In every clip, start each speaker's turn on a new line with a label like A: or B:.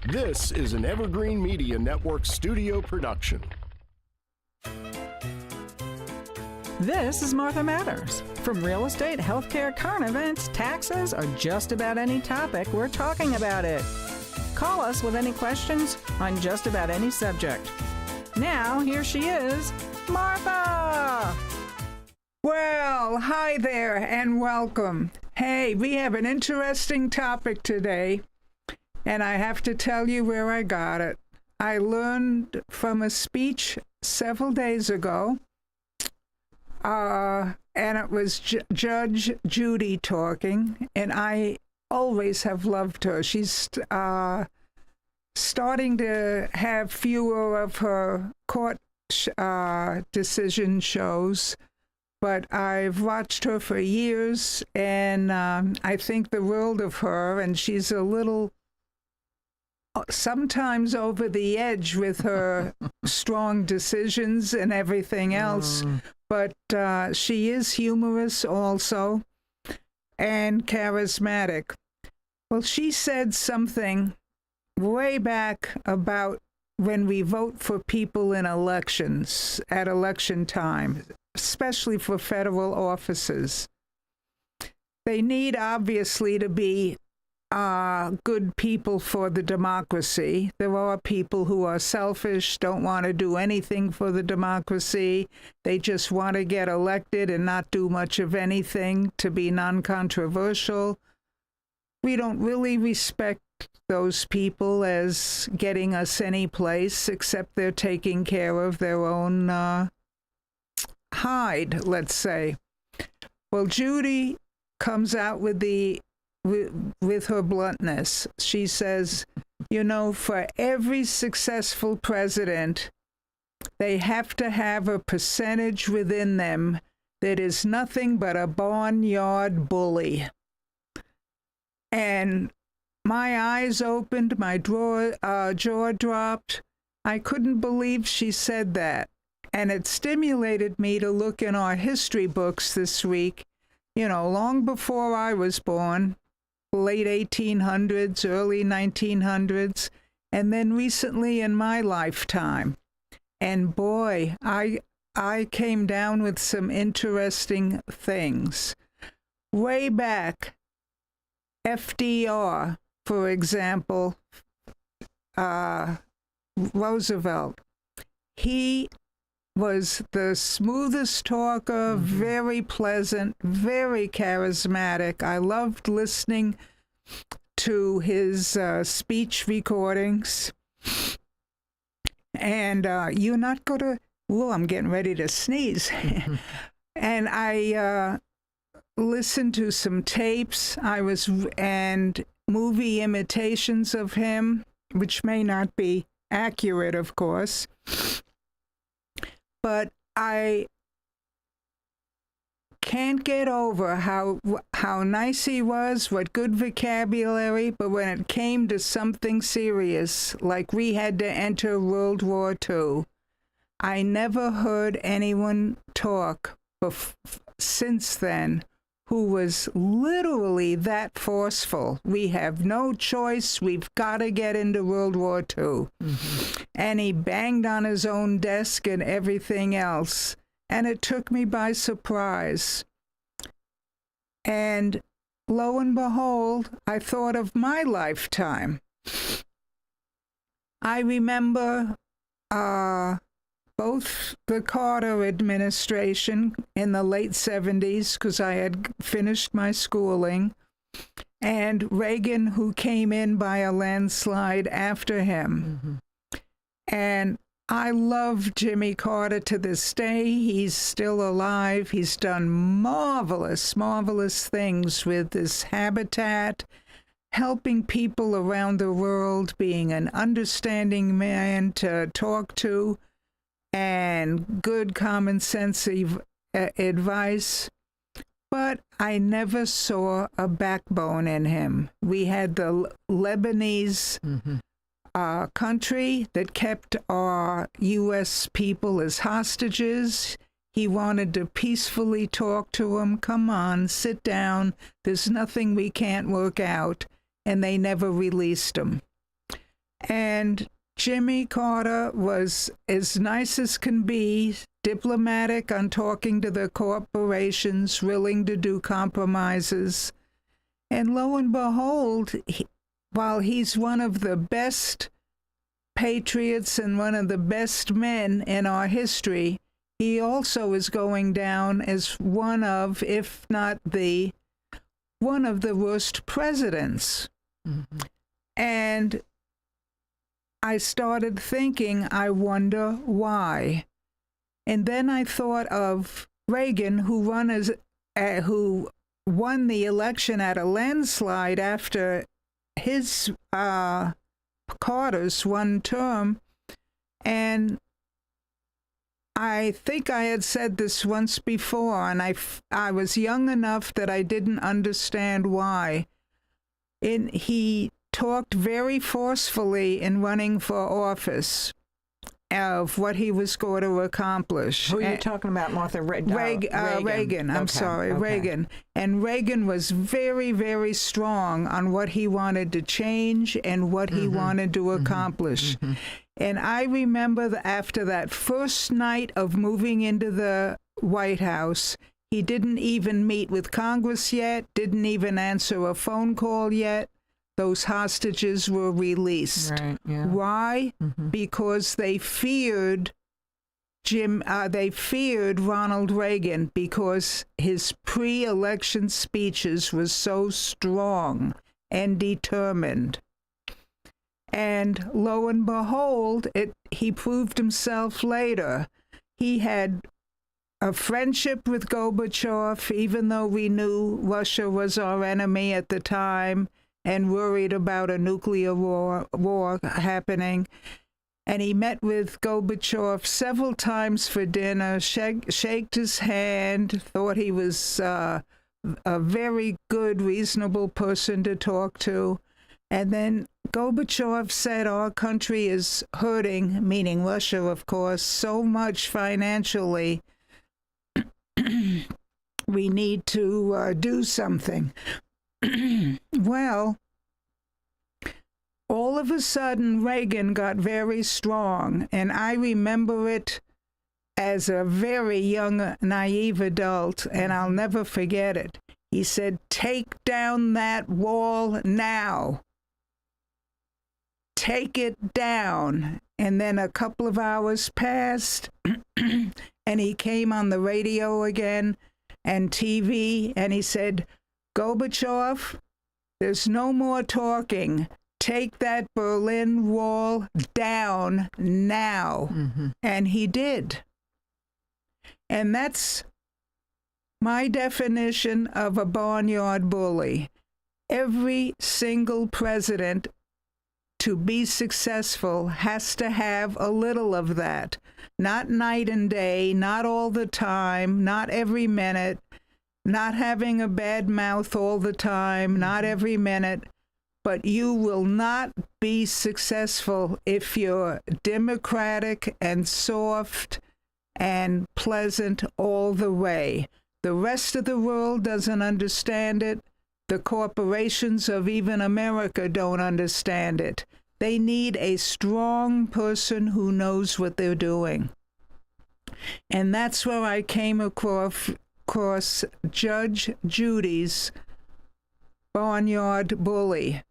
A: This is an Evergreen Media Network studio production.
B: This is Martha Matters. From real estate, healthcare, current events, taxes, or just about any topic, we're talking about it. Call us with any questions on just about any subject. Now, here she is, Martha!
C: Well, hi there and welcome. Hey, we have an interesting topic today, and I have to tell you where I got it. I learned from a speech several days ago, and it was Judge Judy talking, and I always have loved her. She's starting to have fewer of her court decision shows, but I've watched her for years, and I think the world of her, and she's a little sometimes over the edge with her strong decisions and everything else, but she is humorous also and charismatic. Well, she said something way back about when we vote for people in elections at election time, especially for federal offices. They need, obviously, to be good people for the democracy. There are people who are selfish, don't want to do anything for the democracy. They just want to get elected and not do much of anything to be non-controversial. We don't really respect those people as getting us any place, except they're taking care of their own hide, let's say. Well, Judy comes out with her bluntness. She says, you know, for every successful president, they have to have a percentage within them that is nothing but a barnyard bully. And my eyes opened, my jaw dropped. I couldn't believe she said that. And it stimulated me to look in our history books this week, you know, long before I was born, late 1800s, early 1900s, and then recently in my lifetime. And boy, I came down with some interesting things. Way back, FDR, for example, Roosevelt, he was the smoothest talker, very pleasant, very charismatic. I loved listening to his speech recordings. And you're not going to, well, I'm getting ready to sneeze. And I listened to some tapes and movie imitations of him, which may not be accurate, of course. But I can't get over how nice he was, what good vocabulary, but when it came to something serious, like we had to enter World War II, I never heard anyone talk since then who was literally that forceful. We have no choice. We've got to get into World War II. And he banged on his own desk and everything else. And it took me by surprise. And lo and behold, I thought of my lifetime. I remember both the Carter administration in the late 70s, because I had finished my schooling, and Reagan, who came in by a landslide after him. And I love Jimmy Carter to this day. He's still alive. He's done marvelous, marvelous things with this habitat, helping people around the world, being an understanding man to talk to, and good common sense advice. But I never saw a backbone in him. We had the Lebanese country that kept our U.S. people as hostages. He wanted to peacefully talk to them. Come on, sit down. There's nothing we can't work out. And they never released him. And Jimmy Carter was as nice as can be, diplomatic on talking to the corporations, willing to do compromises. And lo and behold, while he's one of the best patriots and one of the best men in our history, he also is going down as one of, if not one of the worst presidents. Mm-hmm. And I started thinking, I wonder why. And then I thought of Reagan, who won the election at a landslide after his Carter's one term. And I think I had said this once before, and I was young enough that I didn't understand why. He talked very forcefully in running for office of what he was going to accomplish.
B: Who are you talking about, Martha?
C: Reagan. I'm sorry, okay. Reagan. And Reagan was very, very strong on what he wanted to change and what he wanted to accomplish. Mm-hmm. And I remember after that first night of moving into the White House, he didn't even meet with Congress yet, didn't even answer a phone call yet. Those hostages were released.
B: Right, yeah.
C: Why? Mm-hmm. Because they feared Ronald Reagan because his pre-election speeches were so strong and determined. And lo and behold, he proved himself later. He had a friendship with Gorbachev, even though we knew Russia was our enemy at the time and worried about a nuclear war happening. And he met with Gorbachev several times for dinner, shaked his hand, thought he was a very good, reasonable person to talk to. And then Gorbachev said our country is hurting, meaning Russia, of course, so much financially. We need to do something. Well, all of a sudden, Reagan got very strong, and I remember it as a very young, naive adult, and I'll never forget it. He said, "Take down that wall now. Take it down." And then a couple of hours passed, and he came on the radio again and TV, and he said, "Gorbachev, there's no more talking. Take that Berlin Wall down now." Mm-hmm. And he did. And that's my definition of a barnyard bully. Every single president, to be successful, has to have a little of that. Not night and day, not all the time, not every minute, not having a bad mouth all the time, not every minute. But you will not be successful if you're democratic and soft and pleasant all the way. The rest of the world doesn't understand it. The corporations of even America don't understand it. They need a strong person who knows what they're doing. And that's where I came across Judge Judy's barnyard bully.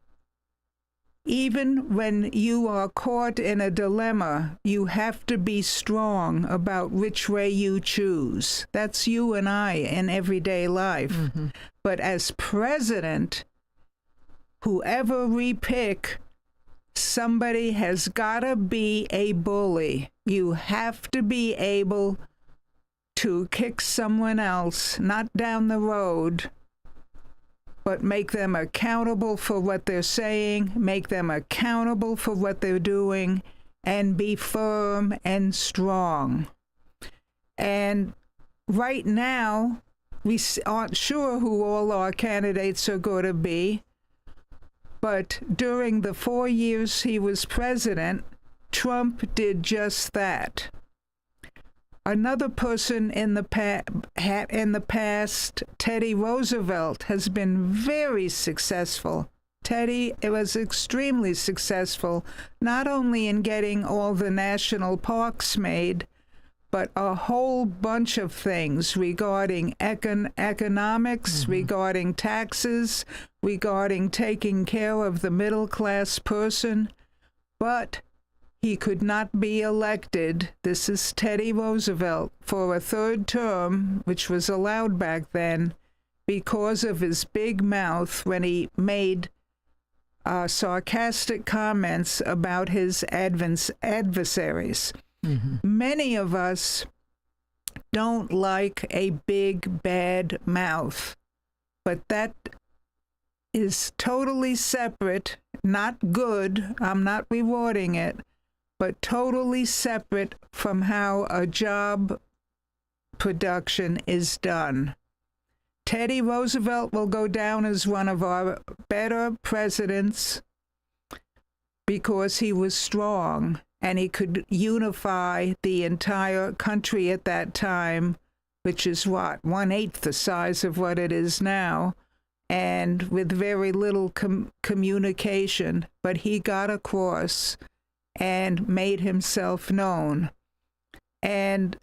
C: Even when you are caught in a dilemma, you have to be strong about which way you choose. That's you and I in everyday life. Mm-hmm. But as president, whoever we pick, somebody has got to be a bully. You have to be able to kick someone else, not down the road, but make them accountable for what they're saying, make them accountable for what they're doing, and be firm and strong. And right now, we aren't sure who all our candidates are going to be, but during the 4 years he was president, Trump did just that. Another person in the past, Teddy Roosevelt, has been very successful Teddy was extremely successful, not only in getting all the national parks made, but a whole bunch of things regarding economics, regarding taxes, regarding taking care of the middle-class person. But he could not be elected, this is Teddy Roosevelt, for a third term, which was allowed back then, because of his big mouth when he made sarcastic comments about his adversaries. Many of us don't like a big, bad mouth, but that is totally separate, not good, I'm not rewarding it, but totally separate from how a job production is done. Teddy Roosevelt will go down as one of our better presidents because he was strong and he could unify the entire country at that time, which is what, 1/8 the size of what it is now, and with very little communication. But he got across and made himself known. And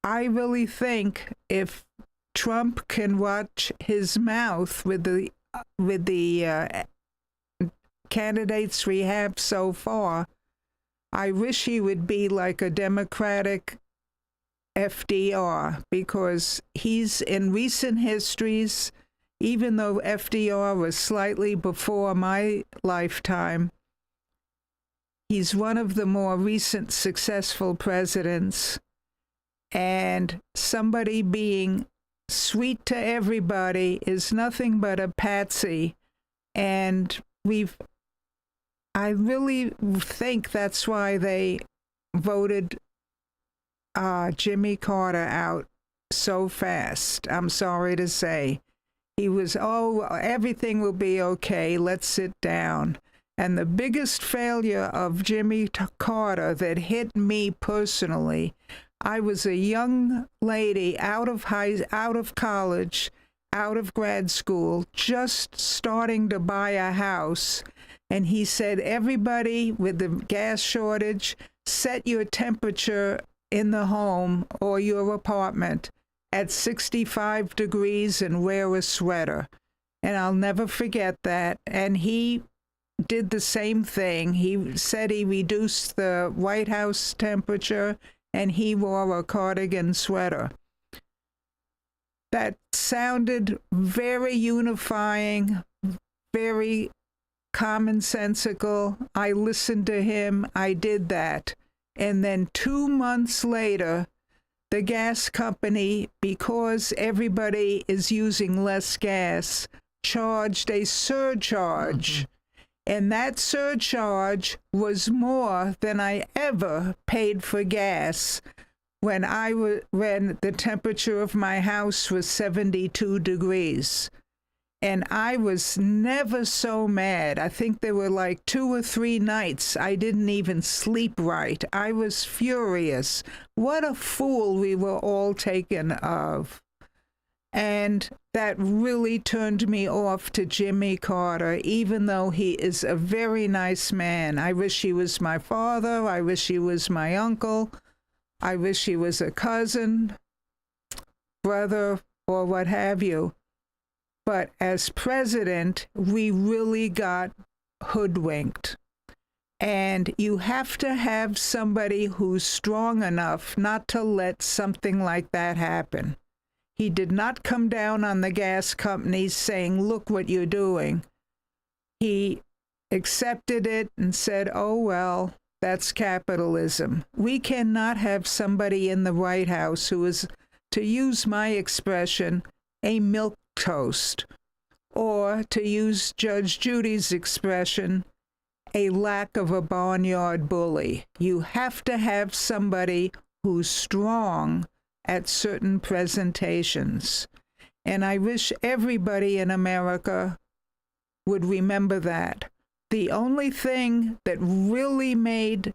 C: I really think if Trump can watch his mouth with the candidates we have so far, I wish he would be like a Democratic FDR, because he's in recent histories, even though FDR was slightly before my lifetime, he's one of the more recent successful presidents, and somebody being sweet to everybody is nothing but a patsy. And I really think that's why they voted Jimmy Carter out so fast. I'm sorry to say. He was, everything will be okay, let's sit down. And the biggest failure of Jimmy Carter that hit me personally, I was a young lady out of college, out of grad school, just starting to buy a house. And he said, everybody with the gas shortage, set your temperature in the home or your apartment at 65 degrees and wear a sweater. And I'll never forget that. And he did the same thing. He said he reduced the White House temperature and he wore a cardigan sweater. That sounded very unifying, very commonsensical. I listened to him. I did that. And then 2 months later, the gas company, because everybody is using less gas, charged a surcharge. And that surcharge was more than I ever paid for gas when the temperature of my house was 72 degrees. And I was never so mad. I think there were like 2 or 3 nights I didn't even sleep right. I was furious. What a fool we were all taken of. And that really turned me off to Jimmy Carter, even though he is a very nice man. I wish he was my father. I wish he was my uncle. I wish he was a cousin, brother, or what have you. But as president, we really got hoodwinked. And you have to have somebody who's strong enough not to let something like that happen. He did not come down on the gas companies saying, look what you're doing. He accepted it and said, oh, well, that's capitalism. We cannot have somebody in the White House who is, to use my expression, a milquetoast, or to use Judge Judy's expression, a lack of a barnyard bully. You have to have somebody who's strong at certain presentations. And I wish everybody in America would remember that. The only thing that really made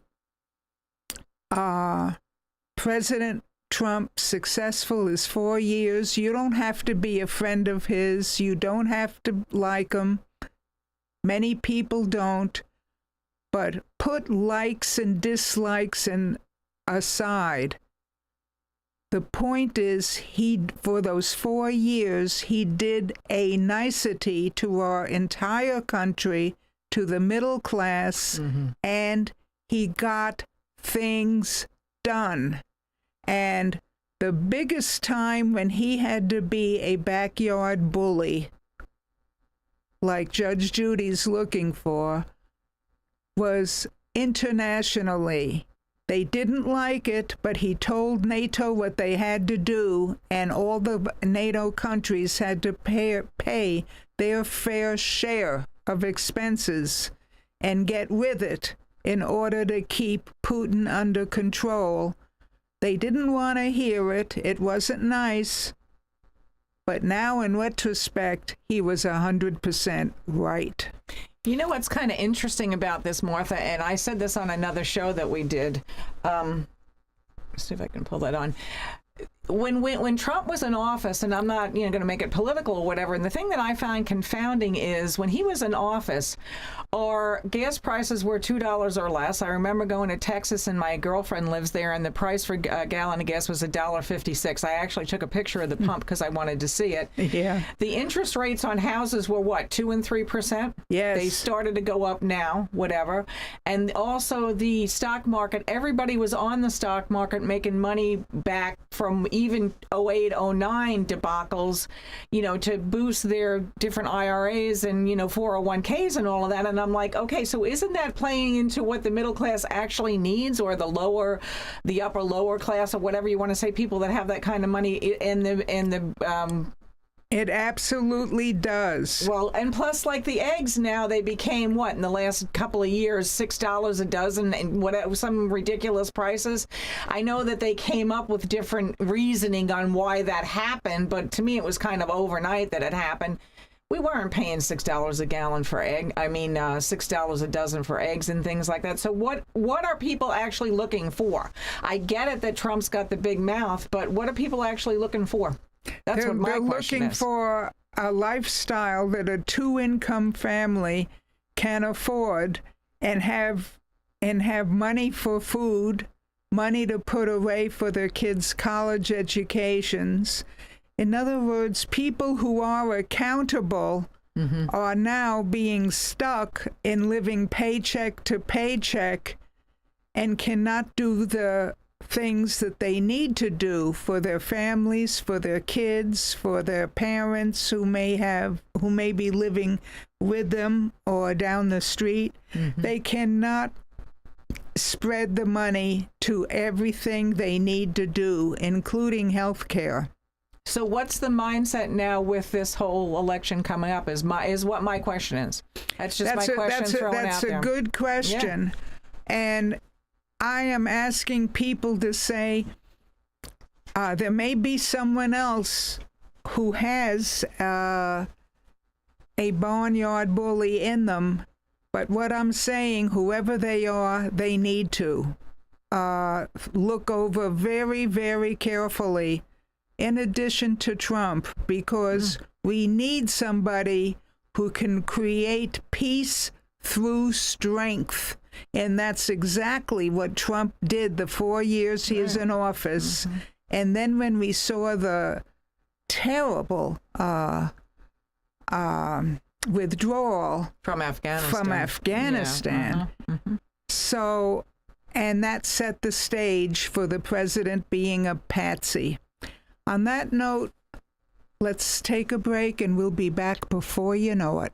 C: President Trump successful is 4 years. You don't have to be a friend of his. You don't have to like him. Many people don't. But put likes and dislikes aside. The point is, for those 4 years, he did a nicety to our entire country, to the middle class, and he got things done. And the biggest time when he had to be a backyard bully, like Judge Judy's looking for, was internationally. They didn't like it, but he told NATO what they had to do, and all the NATO countries had to pay their fair share of expenses and get with it in order to keep Putin under control. They didn't want to hear it. It wasn't nice. But now, in retrospect, he was 100% right.
B: You know what's kind of interesting about this, Martha, and I said this on another show that we did. Let's see if I can pull that on. When Trump was in office, and I'm not going to make it political or whatever, and the thing that I find confounding is when he was in office, our gas prices were $2 or less. I remember going to Texas, and my girlfriend lives there, and the price for a gallon of gas was $1.56. I actually took a picture of the pump because I wanted to see it.
C: Yeah.
B: The interest rates on houses were what, 2% and 3%?
C: Yes.
B: They started to go up now, whatever. And also the stock market, everybody was on the stock market making money back from even 08, 09 debacles, to boost their different IRAs and, 401ks and all of that. And I'm like, okay, so isn't that playing into what the middle class actually needs, or the upper lower class, or whatever you want to say, people that have that kind of money
C: It absolutely does.
B: Well, and plus, like the eggs now, they became what in the last couple of years, $6 a dozen, and whatever, some ridiculous prices. I know that they came up with different reasoning on why that happened, but to me, it was kind of overnight that it happened. We weren't paying $6 a gallon for $6 a dozen for eggs and things like that. So what are people actually looking for? I get it that Trump's got the big mouth, but what are people actually looking for? That's what my question
C: looking
B: is.
C: for a lifestyle that a 2-income family can afford and have money for food, money to put away for their kids' college educations. In other words, people who are accountable are now being stuck in living paycheck to paycheck and cannot do the things that they need to do for their families, for their kids, for their parents who may be living with them or down the street. They cannot spread the money to everything they need to do, including health care.
B: So what's the mindset now with this whole election coming up is what my question is. That's just my question thrown out there.
C: That's a good question. Yeah. And I am asking people to say, there may be someone else who has a barnyard bully in them, but what I'm saying, whoever they are, they need to look over very, very carefully, in addition to Trump, because we need somebody who can create peace through strength. And that's exactly what Trump did the 4 years he was in office. And then when we saw the terrible withdrawal
B: from
C: Afghanistan. So, and that set the stage for the president being a patsy. On that note, let's take a break and we'll be back before you know it.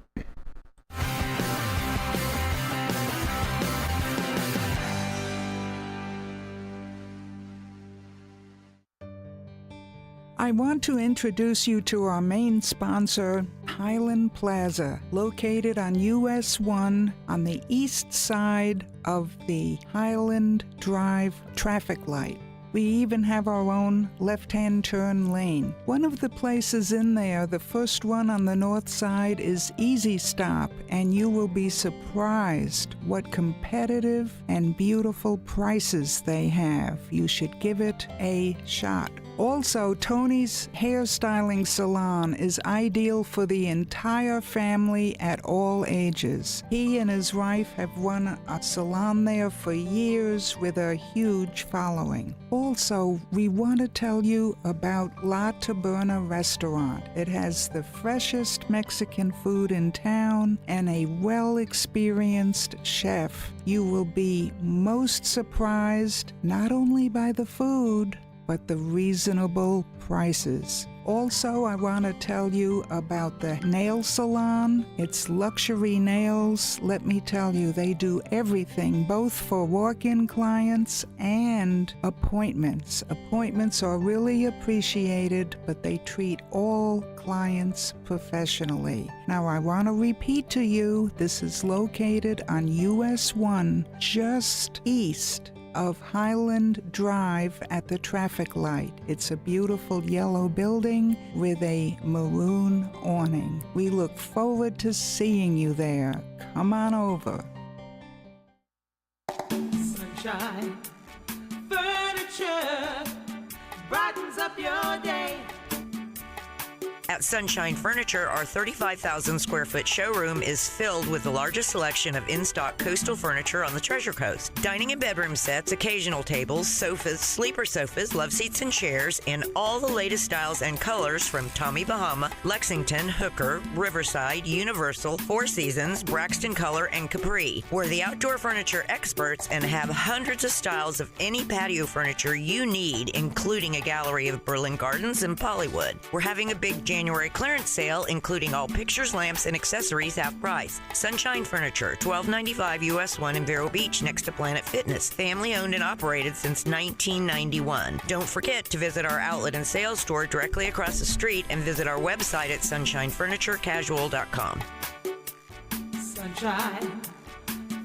C: I want to introduce you to our main sponsor, Highland Plaza, located on US 1 on the east side of the Highland Drive traffic light. We even have our own left-hand turn lane. One of the places in there, the first one on the north side, is Easy Stop, and you will be surprised what competitive and beautiful prices they have. You should give it a shot. Also, Tony's hairstyling salon is ideal for the entire family at all ages. He and his wife have run a salon there for years with a huge following. Also, we want to tell you about La Taberna restaurant. It has the freshest Mexican food in town and a well-experienced chef. You will be most surprised not only by the food, but the reasonable prices. Also, I want to tell you about the nail salon. It's luxury nails. Let me tell you, they do everything, both for walk-in clients and appointments. Appointments are really appreciated, but they treat all clients professionally. Now, I want to repeat to you, this is located on US 1, just east of Highland Drive at the traffic light. It's a beautiful yellow building with a maroon awning. We look forward to seeing you there. Come on over.
D: Sunshine Furniture brightens up your day.
E: At Sunshine Furniture, our 35,000 square foot showroom is filled with the largest selection of in-stock coastal furniture on the Treasure Coast. Dining and bedroom sets, occasional tables, sofas, sleeper sofas, love seats and chairs in all the latest styles and colors from Tommy Bahama, Lexington, Hooker, Riverside, Universal, Four Seasons, Braxton Color, and Capri. We're the outdoor furniture experts and have hundreds of styles of any patio furniture you need, including a gallery of Berlin Gardens and Pollywood. We're having a big January clearance sale, including all pictures, lamps, and accessories half price. Sunshine Furniture, 1295 US 1 in Vero Beach, next to Planet Fitness. Family owned and operated since 1991. Don't forget to visit our outlet and sales store directly across the street and visit our website at sunshinefurniturecasual.com.
D: Sunshine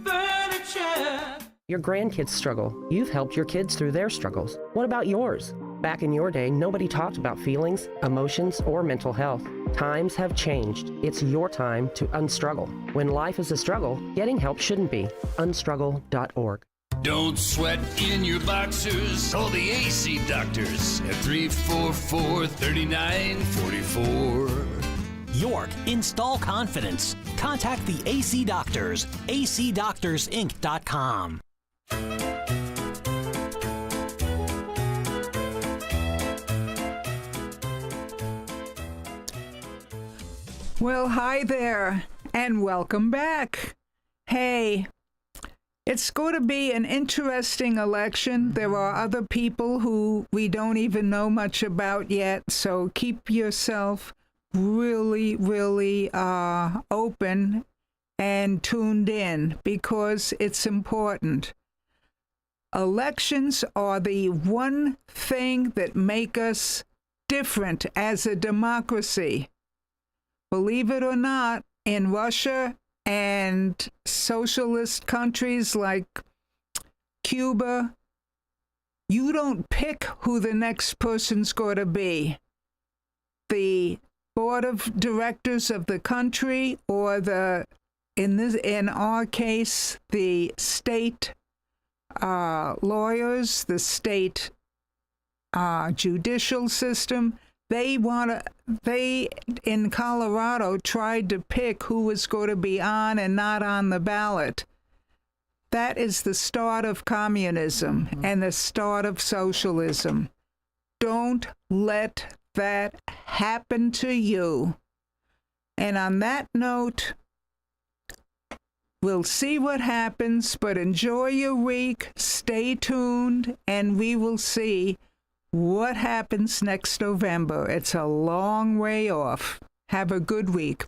D: Furniture.
F: Your grandkids struggle. You've helped your kids through their struggles. What about yours? Back in your day, nobody talked about feelings, emotions, or mental health. Times have changed. It's your time to unstruggle. When life is a struggle, getting help shouldn't be. Unstruggle.org.
G: Don't sweat in your boxers. Call the AC doctors at 344-3944.
H: York, install confidence. Contact the AC Doctors, acdoctorsinc.com.
C: Well, hi there, and welcome back. Hey, it's going to be an interesting election. There are other people who we don't even know much about yet, so keep yourself really, really open and tuned in because it's important. Elections are the one thing that make us different as a democracy. Believe it or not, in Russia and socialist countries like Cuba, you don't pick who the next person's going to be. The board of directors of the country or in our case, the state lawyers, the state judicial system, they in Colorado tried to pick who was going to be on and not on the ballot. That is the start of communism and the start of socialism. Don't let that happen to you. And on that note, we'll see what happens, but enjoy your week, stay tuned, and we will see what happens next November. It's a long way off. Have a good week.